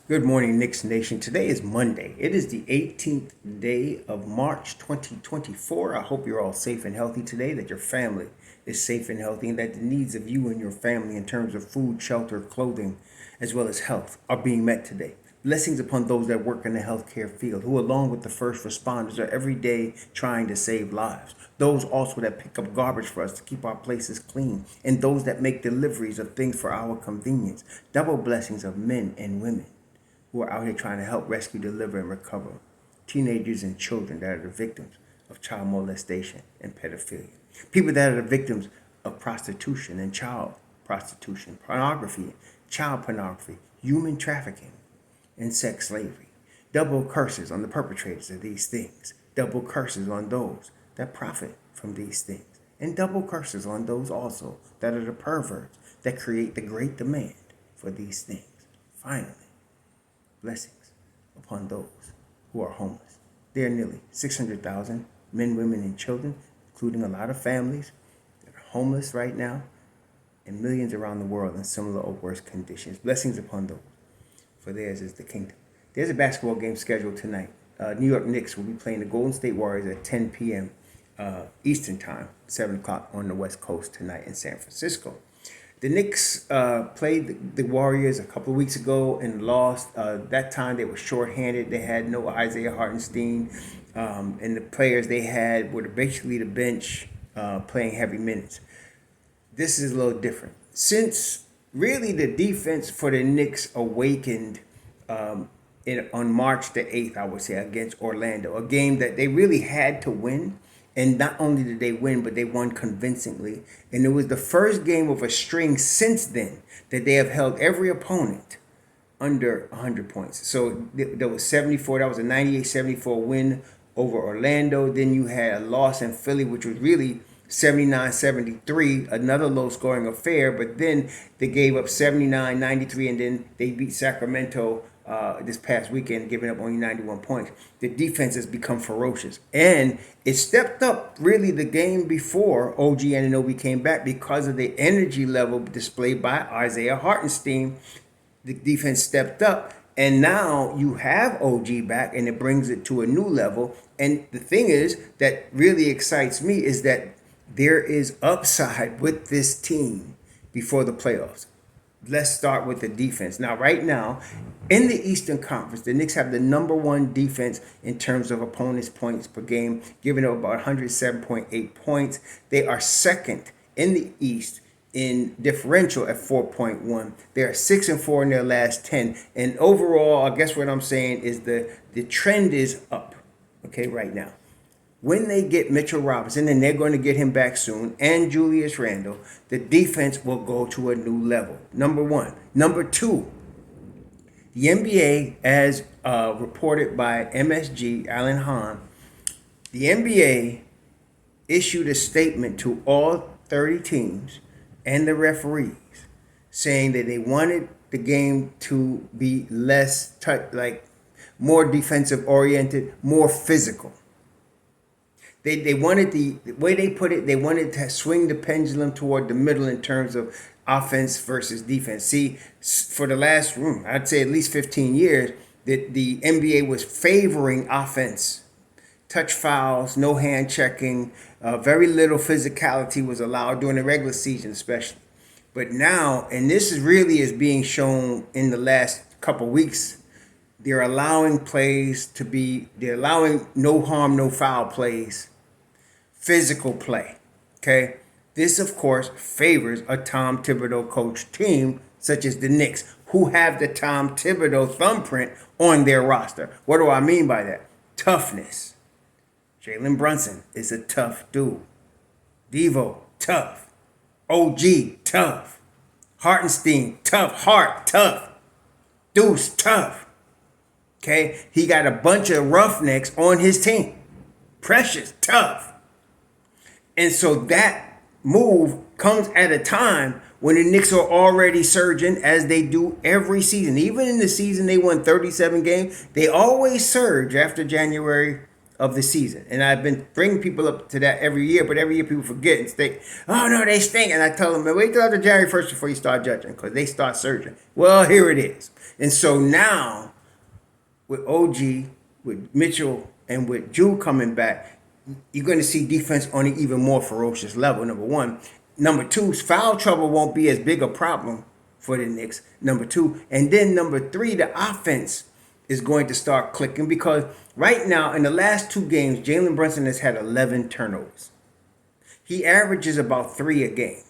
Good morning, Knicks Nation. Today is Monday. It is the 18th day of March 2024. I hope you're all safe and healthy today, that your family is safe and healthy, and that the needs of you and your family in terms of food, shelter, clothing, as well as health are being met today. Blessings upon those that work in the healthcare field, who, along with the first responders, are every day trying to save lives. Those also that pick up garbage for us to keep our places clean, and those that make deliveries of things for our convenience. Double blessings of men and women who are out here trying to help rescue, deliver, and recover teenagers and children that are the victims of child molestation and pedophilia. People that are the victims of prostitution and child prostitution, pornography, child pornography, human trafficking, and sex slavery. Double curses on the perpetrators of these things. Double curses on those that profit from these things. And double curses on those also that are the perverts that create the great demand for these things. Finally, blessings upon those who are homeless. There are nearly 600,000 men, women, and children, including a lot of families that are homeless right now, and millions around the world in similar or worse conditions. Blessings upon those, for theirs is the kingdom. There's a basketball game scheduled tonight. New York Knicks will be playing the Golden State Warriors at 10 p.m. Eastern Time, 7 o'clock on the West Coast tonight in San Francisco. The Knicks played the Warriors a couple of weeks ago and lost. That time they were shorthanded. They had no Isaiah Hartenstein, and the players they had were basically the bench playing heavy minutes. This is a little different. Since really the defense for the Knicks awakened on March the 8th, I would say, against Orlando, a game that they really had to win. And not only did they win, but they won convincingly. And it was the first game of a string since then that they have held every opponent under 100 points. So there was 74. That was a 98-74 win over Orlando. Then you had a loss in Philly, which was really 79-73, another low-scoring affair. But then they gave up 79-93, and then they beat Sacramento this past weekend, giving up only 91 points. The defense has become ferocious. And it stepped up really the game before OG Anunoby came back because of the energy level displayed by Isaiah Hartenstein. The defense stepped up. And now you have OG back, and it brings it to a new level. And the thing is that really excites me is that there is upside with this team before the playoffs. Let's start with the defense. Now, right now, in the Eastern Conference, the Knicks have the number one defense in terms of opponents' points per game, giving up about 107.8 points. They are second in the East in differential at 4.1. They are 6-4 in their last 10. And overall, I guess what I'm saying is the trend is up, okay, right now. When they get MitchRob, and they're going to get him back soon, and Julius Randle, the defense will go to a new level. Number one. Number two, the NBA, as reported by MSG, Alan Hahn, the NBA issued a statement to all 30 teams and the referees saying that they wanted the game to be less, more defensive oriented, more physical. They wanted the way they put it, they wanted to swing the pendulum toward the middle in terms of offense versus defense. See, for the last, I'd say at least 15 years, that the NBA was favoring offense. Touch fouls, no hand checking, very little physicality was allowed during the regular season especially. But now, and this is really is being shown in the last couple weeks, they're allowing they're allowing no harm, no foul plays, physical play, okay? This, of course, favors a Tom Thibodeau coach team such as the Knicks, who have the Tom Thibodeau thumbprint on their roster. What do I mean by that? Toughness. Jalen Brunson is a tough dude. Devo, tough. OG, tough. Hartenstein, tough. Hart, tough. Deuce, tough. Okay, he got a bunch of roughnecks on his team. Precious, tough. And so that move comes at a time when the Knicks are already surging, as they do every season. Even in the season they won 37 games, they always surge after January of the season. And I've been bringing people up to that every year, but every year people forget and say, oh no, they stink. And I tell them, wait till after January 1st before you start judging, because they start surging. Well, here it is. And so now, with OG, with Mitchell, and with Jewel coming back, you're going to see defense on an even more ferocious level, number one. Number two, foul trouble won't be as big a problem for the Knicks, number two. And then number three, the offense is going to start clicking, because right now, in the last 2 games, Jalen Brunson has had 11 turnovers. He averages about 3 a game.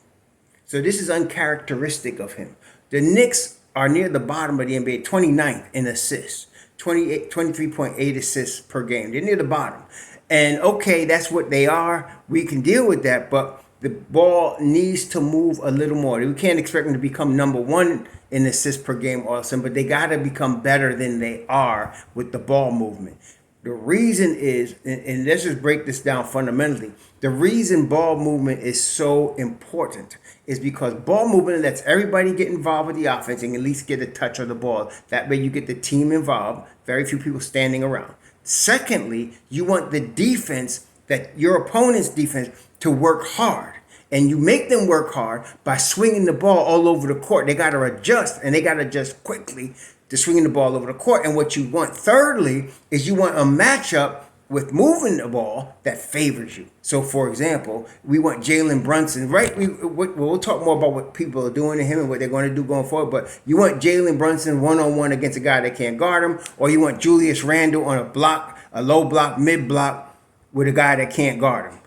So this is uncharacteristic of him. The Knicks are near the bottom of the NBA, 29th in assists, 23.8 assists per game. They're near the bottom. And okay, that's what they are. We can deal with that, but the ball needs to move a little more. We can't expect them to become number 1 in assists per game all of a sudden, but they got to become better than they are with the ball movement. The reason is, and let's just break this down fundamentally, the reason ball movement is so important is because ball movement lets everybody get involved with the offense and at least get a touch of the ball. That way you get the team involved, very few people standing around. Secondly, you want the defense, that your opponent's defense, to work hard. And you make them work hard by swinging the ball all over the court. They got to adjust, and they got to adjust quickly to swinging the ball over the court. And what you want, thirdly, is you want a matchup with moving the ball that favors you. So, for example, we want Jalen Brunson, right? We'll talk more about what people are doing to him and what they're going to do going forward. But you want Jalen Brunson one-on-one against a guy that can't guard him, or you want Julius Randle on a block, a low block, mid block with a guy that can't guard him,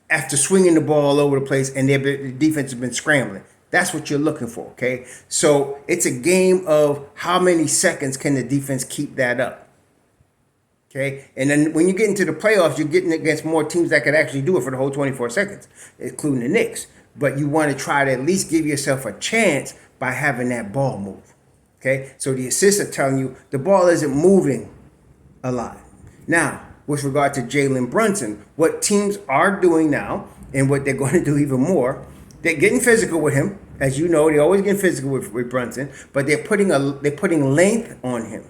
after swinging the ball all over the place and the defense has been scrambling. That's what you're looking for, okay? So it's a game of how many seconds can the defense keep that up, okay? And then when you get into the playoffs, you're getting against more teams that could actually do it for the whole 24 seconds, including the Knicks. But you want to try to at least give yourself a chance by having that ball move, okay? So the assists are telling you the ball isn't moving a lot. Now, with regard to Jalen Brunson, what teams are doing now and what they're going to do even more, they're getting physical with him. As you know, they always get physical with Brunson, but they're putting length on him.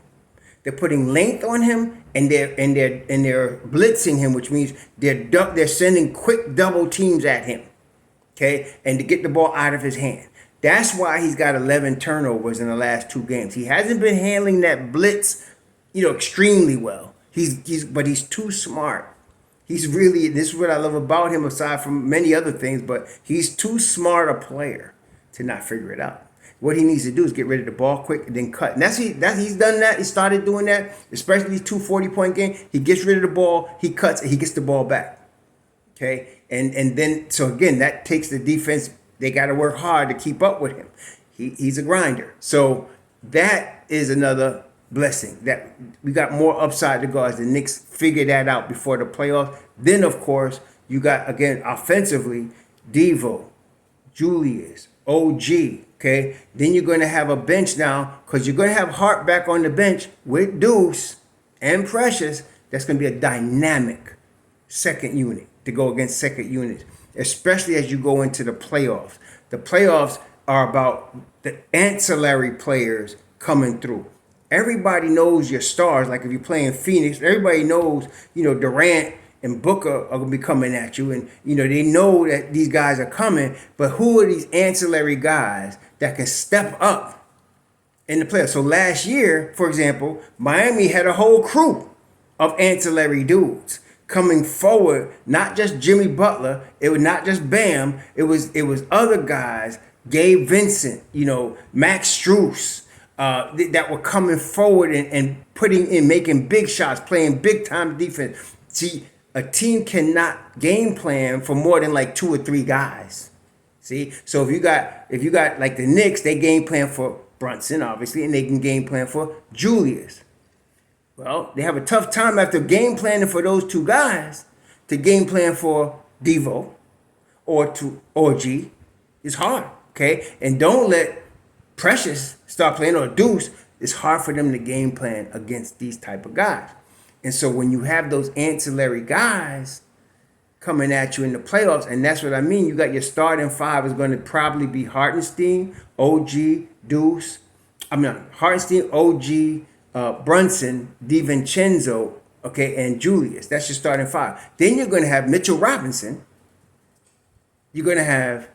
They're putting length on him, and they're blitzing him, which means they're sending quick double teams at him, okay, and to get the ball out of his hand. That's why he's got 11 turnovers in the last 2 games. He hasn't been handling that blitz, extremely well. But he's too smart. This is what I love about him, aside from many other things, but he's too smart a player to not figure it out. What he needs to do is get rid of the ball quick and then cut. And he's done that. He started doing that, especially these 2 40-point games. He gets rid of the ball, he cuts, and he gets the ball back. Okay? And then, so again, that takes the defense. They got to work hard to keep up with him. He's a grinder. So that is another blessing, that we got more upside to go as the Knicks figure that out before the playoffs. Then, of course, you got, again, offensively, Devo, Julius, OG, okay? Then you're going to have a bench now, because you're going to have Hart back on the bench with Deuce and Precious. That's going to be a dynamic second unit to go against second units, especially as you go into the playoffs. The playoffs are about the ancillary players coming through. Everybody knows your stars. Like if you're playing Phoenix, everybody knows, Durant and Booker are going to be coming at you. And, they know that these guys are coming. But who are these ancillary guys that can step up in the playoffs? So last year, for example, Miami had a whole crew of ancillary dudes coming forward. Not just Jimmy Butler. It was not just Bam. It was other guys. Gabe Vincent, Max Strus. That were coming forward and making big shots, playing big time defense. See, a team cannot game plan for more than like 2 or 3 guys. See, so if you got like the Knicks, they game plan for Brunson, obviously, and they can game plan for Julius. Well, they have a tough time after game planning for those 2 guys to game plan for Devo or to OG. It's hard, okay? And don't let Precious start playing, or Deuce. It's hard for them to game plan against these type of guys. And so when you have those ancillary guys coming at you in the playoffs, and that's what I mean, you got your starting 5 is going to probably be Hartenstein, OG, Deuce. Hartenstein, OG, Brunson, DiVincenzo, okay, and Julius. That's your starting five. Then you're going to have Mitchell Robinson. You're going to have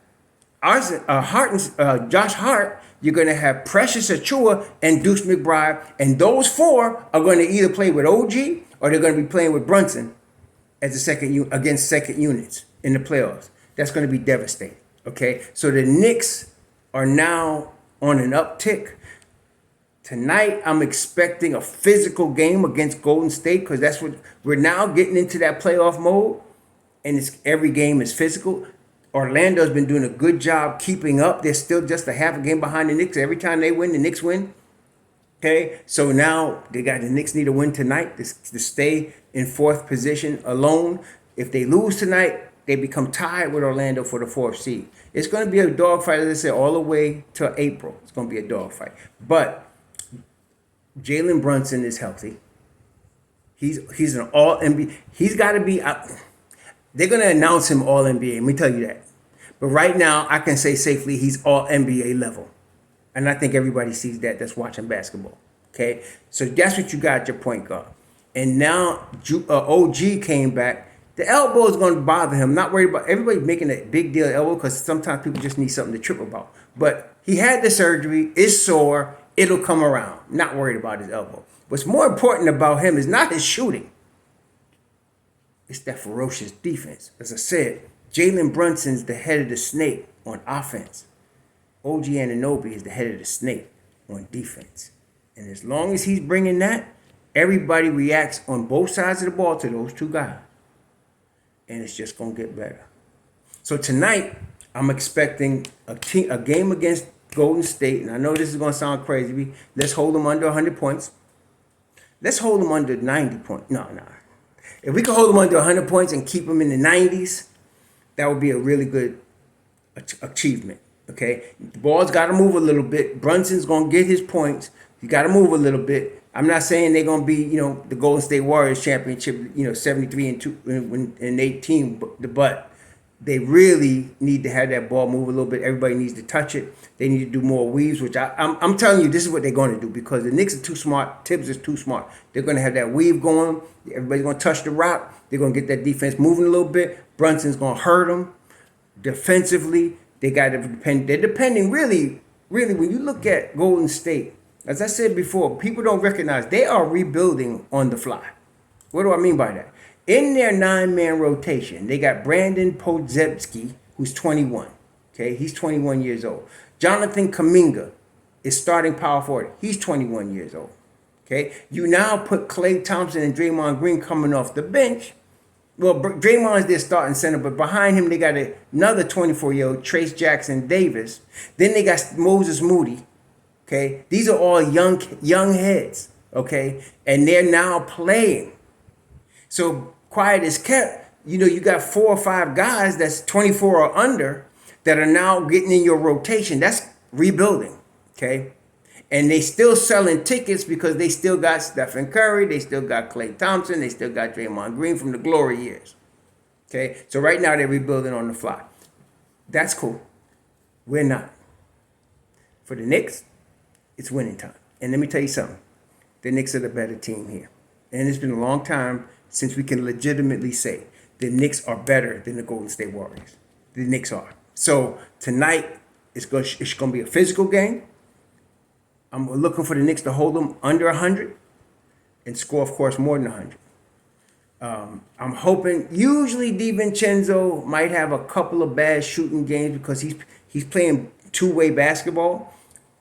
Josh Hart. You're going to have Precious Achua and Deuce McBride. And those four are going to either play with OG or they're going to be playing with Brunson as against second units in the playoffs. That's going to be devastating. Okay, so the Knicks are now on an uptick. Tonight, I'm expecting a physical game against Golden State because that's what we're now getting into, that playoff mode, and every game is physical. Orlando's been doing a good job keeping up. They're still just a half a game behind the Knicks. Every time they win, the Knicks win. Okay, so now the Knicks need to win tonight to stay in fourth position alone. If they lose tonight, they become tied with Orlando for the fourth seed. It's going to be a dogfight, as I said, all the way to April. It's going to be a dogfight. But Jalen Brunson is healthy. He's an all NBA. He's got to be. They're going to announce him all NBA. Let me tell you that. But right now, I can say safely he's all NBA level, and I think everybody sees that that's watching basketball. Okay, so that's what you got at your point guard. And now OG came back. The elbow is going to bother him. Not worried about everybody making a big deal of elbow because sometimes people just need something to trip about. But he had the surgery. It's sore. It'll come around. Not worried about his elbow. What's more important about him is not his shooting. It's that ferocious defense. As I said, Jalen Brunson's the head of the snake on offense. OG Anunoby is the head of the snake on defense. And as long as he's bringing that, everybody reacts on both sides of the ball to those two guys. And it's just going to get better. So tonight, I'm expecting a game against Golden State, and I know this is going to sound crazy. Let's hold them under 100 points. Let's hold them under 90 points. No. If we can hold them under 100 points and keep them in the 90s, that would be a really good achievement, okay? The ball's got to move a little bit. Brunson's going to get his points. You got to move a little bit. I'm not saying they're going to be, the Golden State Warriors championship, 73-2 and 18, but they really need to have that ball move a little bit. Everybody needs to touch it. They need to do more weaves, which I'm telling you, this is what they're going to do because the Knicks are too smart. Thibs is too smart. They're going to have that weave going. Everybody's going to touch the rock. They're going to get that defense moving a little bit. Brunson's going to hurt them defensively. They got to depend. They're depending really, when you look at Golden State, as I said before, people don't recognize they are rebuilding on the fly. What do I mean by that? In their 9-man rotation, they got Brandon Podziemski, who's 21. Okay, he's 21 years old. Jonathan Kuminga is starting power forward. He's 21 years old. Okay, you now put Klay Thompson and Draymond Green coming off the bench. Well, Draymond's their starting center, but behind him they got another 24-year-old Trace Jackson Davis. Then they got Moses Moody. Okay, these are all young heads. Okay, and they're now playing. So quiet is kept. You got 4 or 5 guys that's 24 or under that are now getting in your rotation. That's rebuilding, okay? And they still selling tickets because they still got Stephen Curry, they still got Klay Thompson, they still got Draymond Green from the glory years, okay? So right now they're rebuilding on the fly. That's cool. We're not. For the Knicks, it's winning time. And let me tell you something. The Knicks are the better team here. And it's been a long time since we can legitimately say the Knicks are better than the Golden State Warriors. The Knicks are. So tonight, it's going to be a physical game. I'm looking for the Knicks to hold them under 100 and score, of course, more than 100. I'm hoping, usually DiVincenzo might have a couple of bad shooting games because he's playing two-way basketball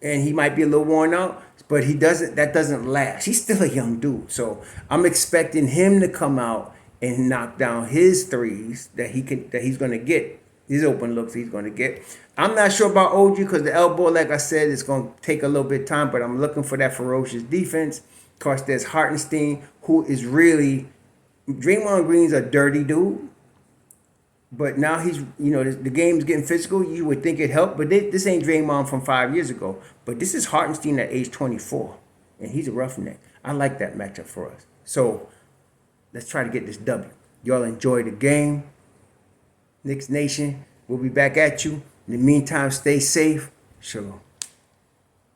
and he might be a little worn out. But that doesn't last. He's still a young dude. So I'm expecting him to come out and knock down his threes that he's going to get. His open looks he's going to get. I'm not sure about OG because the elbow, like I said, is going to take a little bit of time. But I'm looking for that ferocious defense. Of course, there's Hartenstein, who is really... Draymond Green's a dirty dude. But now he's, the game's getting physical. You would think it helped, but this ain't Draymond from 5 years ago. But this is Hartenstein at age 24, and he's a roughneck. I like that matchup for us. So let's try to get this W. Y'all enjoy the game. Knicks Nation, we'll be back at you. In the meantime, stay safe. Shalom.